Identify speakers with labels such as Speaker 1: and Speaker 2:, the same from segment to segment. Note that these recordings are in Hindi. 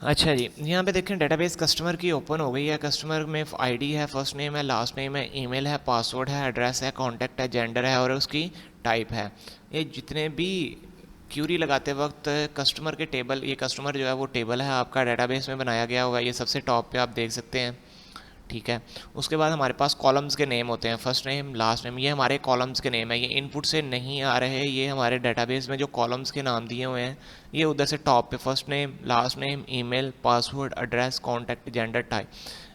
Speaker 1: अच्छा जी, यहाँ पे देखें डेटाबेस कस्टमर की ओपन हो गई है। कस्टमर में आईडी है, फर्स्ट नेम है, लास्ट नेम है, ईमेल है, पासवर्ड है, एड्रेस है, कॉन्टैक्ट है, जेंडर है और उसकी टाइप है। ये जितने भी क्यूरी लगाते वक्त कस्टमर के टेबल, ये कस्टमर जो है वो टेबल है आपका डेटाबेस में बनाया गया हुआ है, ये सबसे टॉप पे आप देख सकते हैं। ठीक है। उसके बाद हमारे पास कॉलम्स के नेम होते हैं, फर्स्ट नेम लास्ट नेम, ये हमारे कॉलम्स के नेम है। ये इनपुट से नहीं आ रहे, ये हमारे डेटाबेस में जो कॉलम्स के नाम दिए हुए हैं ये उधर से टॉप पे first name last name email password address contact gender type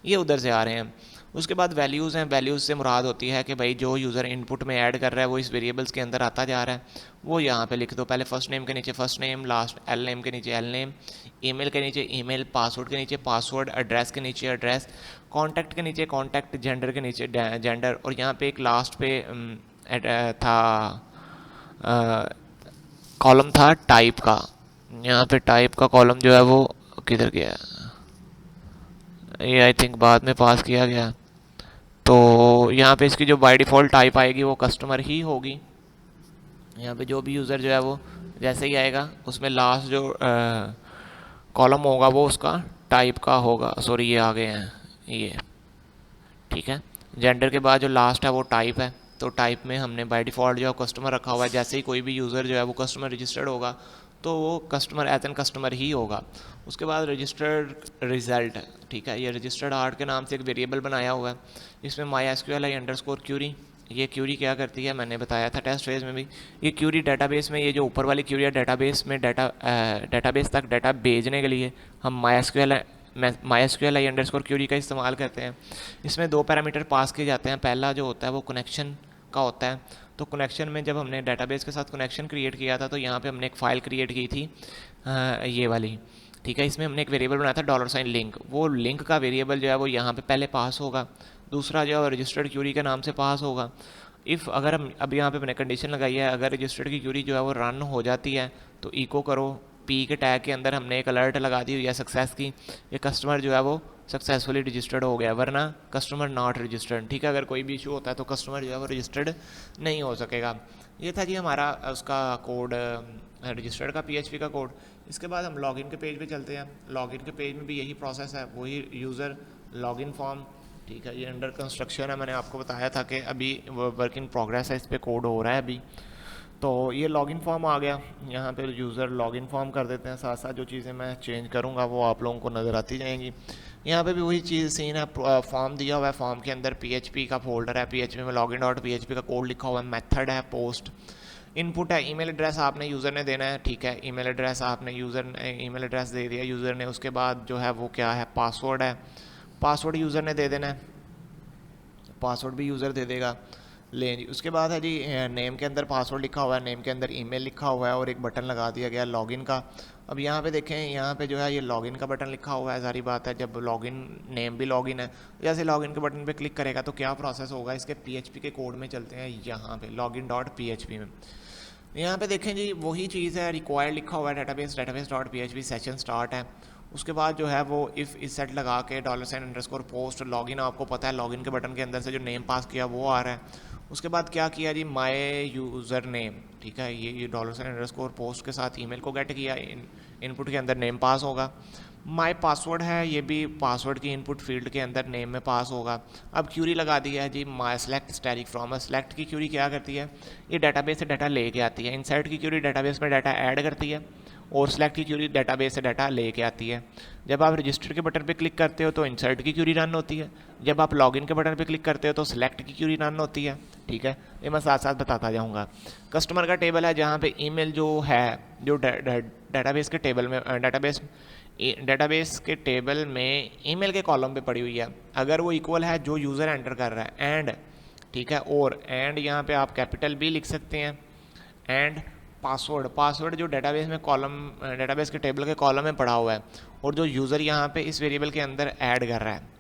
Speaker 1: ये उधर से आ रहे हैं। उसके बाद वैल्यूज़ हैं। वैल्यूज़ से मुराद होती है कि भाई जो यूज़र इनपुट में ऐड कर रहा है वो इस वेरिएबल्स के अंदर आता जा रहा है, वो यहाँ पे लिख दो। पहले फर्स्ट नेम के नीचे first name, last L name के नीचे एल नेम, ईमेल के नीचे ईमेल, पासवर्ड के नीचे पासवर्ड, एड्रेस के नीचे एड्रेस, कॉन्टैक्ट के नीचे कॉन्टैक्ट, जेंडर के नीचे जेंडर। और यहाँ पे एक लास्ट पे था कॉलम था टाइप का। यहाँ पे टाइप का कॉलम जो है वो किधर गया, ये आई थिंक बाद में पास किया गया। तो यहाँ पे इसकी जो बाय डिफ़ॉल्ट टाइप आएगी वो कस्टमर ही होगी। यहाँ पे जो भी यूज़र जो है वो जैसे ही आएगा उसमें लास्ट जो कॉलम होगा वो उसका टाइप का होगा। सॉरी ये आ गए हैं ये। ठीक है। जेंडर के बाद जो लास्ट है वो टाइप है, तो टाइप में हमने बाय डिफ़ॉल्ट जो है कस्टमर रखा हुआ है। जैसे ही कोई भी यूज़र जो है वो कस्टमर रजिस्टर्ड होगा तो वो कस्टमर एज एन कस्टमर ही होगा। उसके बाद रजिस्टर्ड रिजल्ट। ठीक है। ये रजिस्टर्ड आर्ट के नाम से एक वेरिएबल बनाया हुआ है, इसमें my S Q L I underscore query. ये क्यूरी क्या करती है, मैंने बताया था टेस्ट फेज में भी। ये क्यूरी डेटाबेस में, ये जो ऊपर वाली क्यूरी है डेटाबेस में डेटाबेस तक डाटा भेजने के लिए हम my S Q L I underscore query का इस्तेमाल करते हैं। इसमें दो पैरामीटर पास किए जाते हैं। पहला जो होता है वो कनेक्शन का होता है। तो कनेक्शन में जब हमने डेटाबेस के साथ कनेक्शन क्रिएट किया था तो यहाँ पे हमने एक फ़ाइल क्रिएट की थी ये वाली। ठीक है। इसमें हमने एक वेरिएबल बनाया था डॉलर साइन लिंक। वो लिंक का वेरिएबल जो है वो यहाँ पे पहले पास होगा, दूसरा जो है रजिस्टर्ड क्यूरी के नाम से पास होगा। इफ़ अगर हम अब यहाँ पे मैंने कंडीशन लगाई है, अगर रजिस्टर्ड की क्यूरी जो है वो रन हो जाती है तो इको करो। पी के टैग के अंदर हमने एक अलर्ट लगा दी हुई है सक्सेस की, ये कस्टमर जो है वो सक्सेसफुली रजिस्टर्ड हो गया, वरना कस्टमर नॉट रजिस्टर्ड। ठीक है। अगर कोई भी इशू होता है तो कस्टमर जो है वो रजिस्टर्ड नहीं हो सकेगा। ये था जी हमारा उसका कोड, रजिस्टर्ड का पीएचपी का कोड। इसके बाद हम लॉगिन के पेज पे चलते हैं। लॉगिन के पेज में भी यही प्रोसेस है, वही यूज़र लॉगिन फॉर्म। ठीक है। ये अंडर कंस्ट्रक्शन है, मैंने आपको बताया था कि अभी वर्क इन प्रोग्रेस है, इस पर कोड हो रहा है अभी। तो ये लॉगिन फॉर्म आ गया। यहाँ पे यूज़र लॉगिन फॉर्म कर देते हैं, साथ साथ जो चीज़ें मैं चेंज करूँगा वो आप लोगों को नज़र आती जाएंगी। यहाँ पे भी वही चीज़ सीन है, फॉर्म दिया हुआ है, फॉर्म के अंदर पीएचपी का फोल्डर है, पीएचपी में लॉगिन डॉट पीएचपी का कोड लिखा हुआ है, मेथड है, पोस्ट, इनपुट है, ईमेल एड्रेस आपने यूज़र ने देना है। ठीक है। ईमेल एड्रेस आपने ईमेल एड्रेस दे दिया यूज़र ने। उसके बाद जो है वो क्या है, पासवर्ड है, पासवर्ड यूज़र ने दे देना है, पासवर्ड भी यूज़र दे देगा। लें जी। उसके बाद है जी नेम के अंदर पासवर्ड लिखा हुआ है, नेम के अंदर ईमेल लिखा हुआ है और एक बटन लगा दिया गया लॉगिन का। अब यहाँ पे देखें, यहाँ पे जो है ये लॉगिन का बटन लिखा हुआ है। सारी बात है, जब लॉगिन नेम भी लॉगिन है, जैसे लॉगिन के बटन पे क्लिक करेगा तो क्या प्रोसेस होगा, इसके पीएचपी के कोड में चलते हैं। यहाँ पे लॉगिन डॉट पीएचपी में यहाँ पे देखें जी वही चीज़ है, रिक्वायर्ड लिखा हुआ है, database database dot PHP session start है। उसके बाद जो है वो इफ़ इस सेट लगा के dollar sign underscore post login, आपको पता है लॉगिन के बटन के अंदर से जो नेम पास किया वो आ रहा है। उसके बाद क्या किया जी, माय यूज़र नेम। ठीक है। ये dollar sign underscore post के साथ ईमेल को गेट किया, इनपुट के अंदर नेम पास होगा। माय पासवर्ड है, ये भी पासवर्ड की इनपुट फील्ड के अंदर नेम में पास होगा। अब क्यूरी लगा दी है जी, my select static from. Select की क्यूरी क्या करती है, ये डाटाबेस से डाटा लेके आती है। इंसर्ट की क्यूरी डाटाबेस में डाटा ऐड करती है और सेलेक्ट की क्यूरी डेटाबेस से डाटा लेके आती है। जब आप रजिस्टर के बटन पे क्लिक करते हो तो इंसर्ट की क्यूरी रन होती है, जब आप लॉगिन के बटन पे क्लिक करते हो तो सेलेक्ट की क्यूरी रन होती है। ठीक है। ये मैं साथ साथ बताता जाऊँगा। कस्टमर का टेबल है जहाँ पे ईमेल जो है, जो डेटाबेस के टेबल में डेटाबेस के टेबल में ईमेल के कॉलम पे पड़ी हुई है। अगर वो इक्वल है जो यूज़र एंटर कर रहा है, एंड। ठीक है। और एंड यहाँ पे आप कैपिटल भी लिख सकते हैं। एंड पासवर्ड जो डेटाबेस में कॉलम, डेटाबेस के टेबल के कॉलम में पड़ा हुआ है और जो यूज़र यहाँ पे इस वेरिएबल के अंदर ऐड कर रहा है,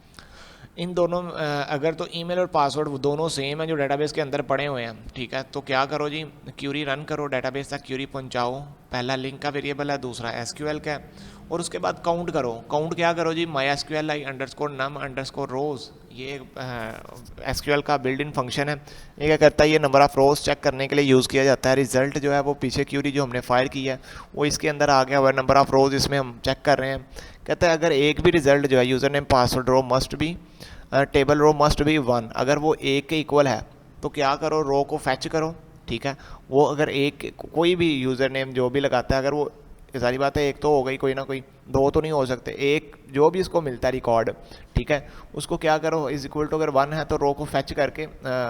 Speaker 1: इन दोनों अगर तो ईमेल और पासवर्ड वो दोनों सेम है जो डेटाबेस के अंदर पड़े हुए हैं। ठीक है। तो क्या करो जी, क्यूरी रन करो, डेटाबेस तक क्यूरी पहुंचाओ। पहला लिंक का वेरिएबल है, दूसरा एसक्यूएल का है। और उसके बाद काउंट करो। काउंट क्या करो जी, my SQL I underscore num underscore rows. ये एसक्यूएल का बिल्ड इन फंक्शन है। ये क्या करता है, ये नंबर ऑफ़ रोज़ चेक करने के लिए यूज़ किया जाता है। रिजल्ट जो है वो पीछे क्यूरी जो हमने फायर की है वो इसके अंदर आ गया हुआ है, नंबर ऑफ़ रोज़ इसमें हम चेक कर रहे हैं कहता है अगर एक भी रिजल्ट जो है user name password row must be table row must be 1, अगर वो एक के इक्वल है तो क्या करो, रो को फैच करो। ठीक है, वो अगर एक कोई भी यूज़र नेम जो भी लगाता है, अगर वो सारी बात है एक तो हो गई, कोई ना कोई दो तो नहीं हो सकते, एक जो भी इसको मिलता है रिकॉर्ड, ठीक है, उसको क्या करो इज इक्वल टू अगर 1 है तो रो को फैच करके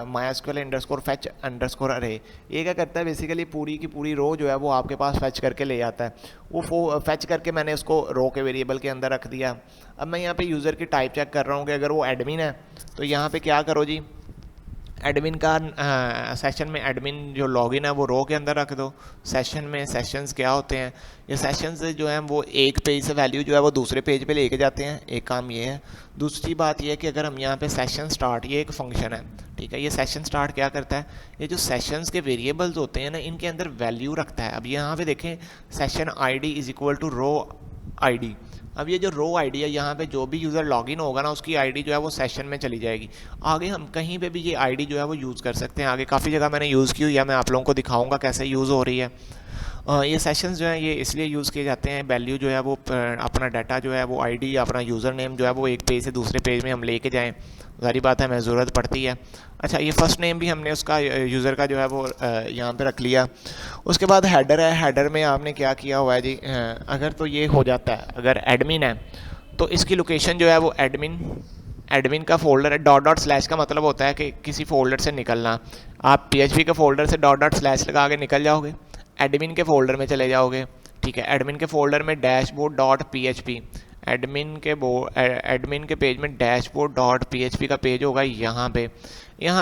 Speaker 1: माइस्क्यूएल अंडरस्कोर फैच अंडरस्कोर अरे, ये क्या करता है बेसिकली पूरी की पूरी रो जो है वो आपके पास फैच करके ले आता है। वो फैच करके मैंने उसको रो के वेरिएबल के अंदर रख दिया। अब मैं यहाँ पे यूज़र की टाइप चेक कर रहा हूँ कि अगर वो एडमिन है तो यहाँ पे क्या करो जी, एडमिन का सेशन में एडमिन जो लॉगिन है वो रो के अंदर रख दो। सेशन में सेशंस क्या होते हैं, ये सेशंस जो हैं वो एक पेज से वैल्यू जो है वो दूसरे पेज पे लेके जाते हैं, एक काम ये है। दूसरी बात ये है कि अगर हम यहाँ पे सेशन स्टार्ट, ये एक फंक्शन है, ठीक है, ये सेशन स्टार्ट क्या करता है, ये जो सेशंस के वेरिएबल्स होते हैं ना इनके अंदर वैल्यू रखता है। अब यहाँ पे देखें session ID is equal to row ID। अब ये जो रो आईडी है यहाँ पे जो भी यूज़र लॉगिन होगा ना उसकी आईडी जो है वो सेशन में चली जाएगी। आगे हम कहीं पे भी ये आईडी जो है वो यूज़ कर सकते हैं, आगे काफ़ी जगह मैंने यूज़ की हुई है, मैं आप लोगों को दिखाऊंगा कैसे यूज़ हो रही है। ये सेशंस जो है ये इसलिए यूज़ किए जाते हैं, वैल्यू जो है वो अपना डाटा जो है वो आईडी अपना यूज़र नेम जो है वो एक पेज से दूसरे पेज में हम लेके जाएं, सारी बात है हमें ज़रूरत पड़ती है। अच्छा, ये फर्स्ट नेम भी हमने उसका यूज़र का जो है वो यहाँ पे रख लिया। उसके बाद हेडर है, हेडर में आपने क्या किया हुआ है जी, अगर तो ये हो जाता है अगर एडमिन है तो इसकी लोकेशन जो है वो एडमिन का फोल्डर है। डॉट डॉट स्लैश का मतलब होता है कि किसी फोल्डर से निकलना। आप PHP के फोल्डर से डॉट डॉट स्लैश लगा के निकल जाओगे, एडमिन के फोल्डर में चले जाओगे। ठीक है, एडमिन के फोल्डर में डैशबोर्ड डॉट PHP, एडमिन के पेज में डैशबोर्ड डॉट PHP का पेज होगा, यहाँ पे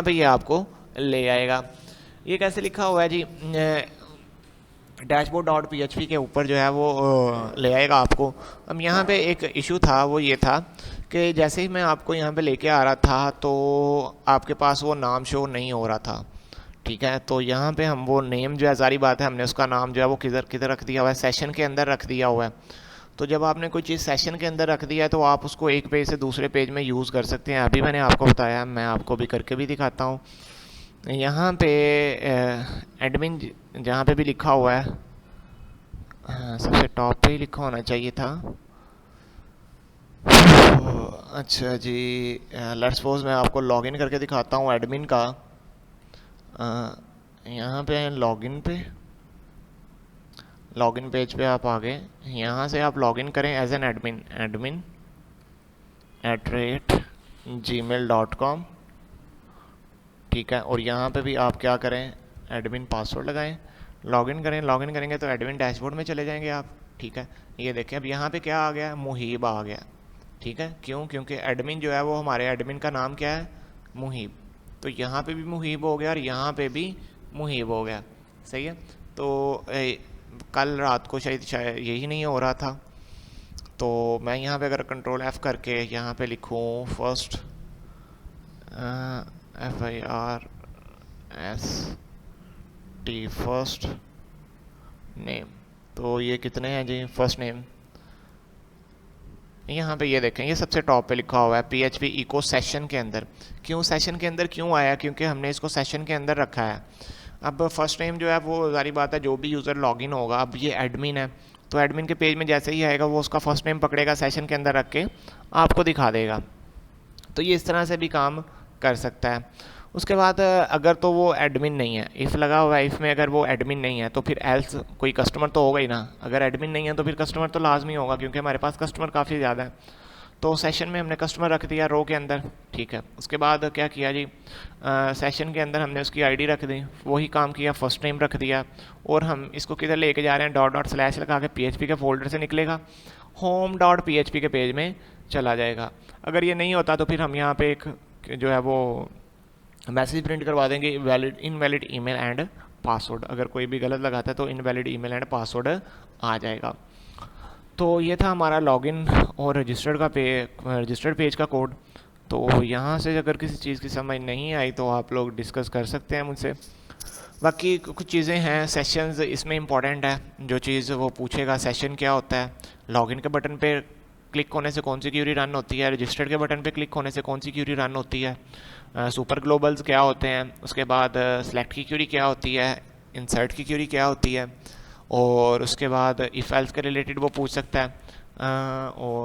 Speaker 1: ये आपको ले आएगा। ये कैसे लिखा हुआ है जी, डैशबोर्ड डॉट PHP के ऊपर जो है वो ले आएगा आपको। अब यहाँ पे एक इशू था, वो ये था कि जैसे ही मैं आपको यहाँ पे लेके आ रहा था तो आपके पास वो नाम शो नहीं हो रहा था। ठीक है, तो यहाँ पे हम वो नेम जो है, सारी बात है हमने उसका नाम जो है वो किधर रख दिया हुआ है, सेशन के अंदर रख दिया हुआ है। तो जब आपने कोई चीज़ सेशन के अंदर रख दिया है तो आप उसको एक पेज से दूसरे पेज में यूज़ कर सकते हैं। अभी मैंने आपको बताया, मैं आपको भी करके भी दिखाता हूँ। यहाँ पे एडमिन जहाँ पे भी लिखा हुआ है, सबसे टॉप पे ही लिखा होना चाहिए था। अच्छा जी, लेट्स सपोज मैं आपको लॉगिन करके दिखाता हूँ एडमिन का। यहाँ पे लॉगिन पेज पे आप आ गए, यहाँ से आप लॉगिन करें एज एन एडमिन @gmail.com। ठीक है, और यहाँ पे भी आप क्या करें, एडमिन पासवर्ड लगाएं, लॉगिन करेंगे तो एडमिन डैशबोर्ड में चले जाएंगे आप। ठीक है, ये देखें अब यहाँ पे क्या आ गया, मुहीब आ गया। ठीक है, क्यों, क्योंकि एडमिन जो है वो हमारे एडमिन का नाम क्या है, मुहीब। तो यहाँ पे भी मुहीब हो गया और यहाँ पे भी मुहीब हो गया। सही है, तो कल रात को शायद यही नहीं हो रहा था, तो मैं यहाँ पे अगर कंट्रोल F करके यहाँ पे लिखूँ फर्स्ट FIRST फर्स्ट नेम, तो ये कितने हैं जी, फर्स्ट नेम यहाँ पे ये देखें, ये सबसे टॉप पे लिखा हुआ है PHP इको सेशन के अंदर। क्यों सेशन के अंदर क्यों आया, क्योंकि हमने इसको सेशन के अंदर रखा है। अब फर्स्ट नेम जो है वो सारी बात है जो भी यूज़र लॉगिन होगा, अब ये एडमिन है तो एडमिन के पेज में जैसे ही आएगा वो उसका फर्स्ट नेम पकड़ेगा, सेशन के अंदर रख के आपको दिखा देगा। तो ये इस तरह से भी काम कर सकता है। उसके बाद अगर तो वो एडमिन नहीं है, इफ़ लगा हुआ है, इफ़ में अगर वो एडमिन नहीं है तो फिर एल्स कोई कस्टमर तो होगा ही ना। अगर एडमिन नहीं है तो फिर कस्टमर तो लाजमी होगा, क्योंकि हमारे पास कस्टमर काफ़ी ज़्यादा है। तो सेशन में हमने कस्टमर रख दिया रो के अंदर। ठीक है, उसके बाद क्या किया जी, सेशन के अंदर हमने उसकी आईडी रख दी, वही काम किया, फर्स्ट नेम रख दिया, और हम इसको किधर लेके जा रहे हैं, डॉट डॉट स्लैश लगा के PHP के फोल्डर से निकलेगा, होम डॉट PHP के पेज में चला जाएगा। अगर ये नहीं होता तो फिर हम यहाँ पे एक जो है वो मैसेज प्रिंट करवा देंगे, इनवैलिड ईमेल एंड पासवर्ड। अगर कोई भी गलत लगाता है तो इनवैलिड ईमेल एंड पासवर्ड आ जाएगा। तो ये था हमारा लॉगिन और रजिस्टर्ड पेज का कोड। तो यहाँ से अगर किसी चीज़ की समझ नहीं आई तो आप लोग डिस्कस कर सकते हैं मुझसे। बाकी कुछ चीज़ें हैं, सेशंस इसमें इंपॉर्टेंट है, जो चीज़ वो पूछेगा सेशन क्या होता है, लॉगिन के बटन पे क्लिक होने से कौन सी क्यूरी रन होती है, रजिस्टर्ड के बटन पे क्लिक होने से कौन सी क्यूरी रन होती है, सुपर ग्लोबल्स क्या होते हैं, उसके बाद सेलेक्ट की क्यूरी क्या होती है, इंसर्ट की क्यूरी क्या होती है, और उसके बाद इफ़ एल्स के रिलेटेड वो पूछ सकता है, और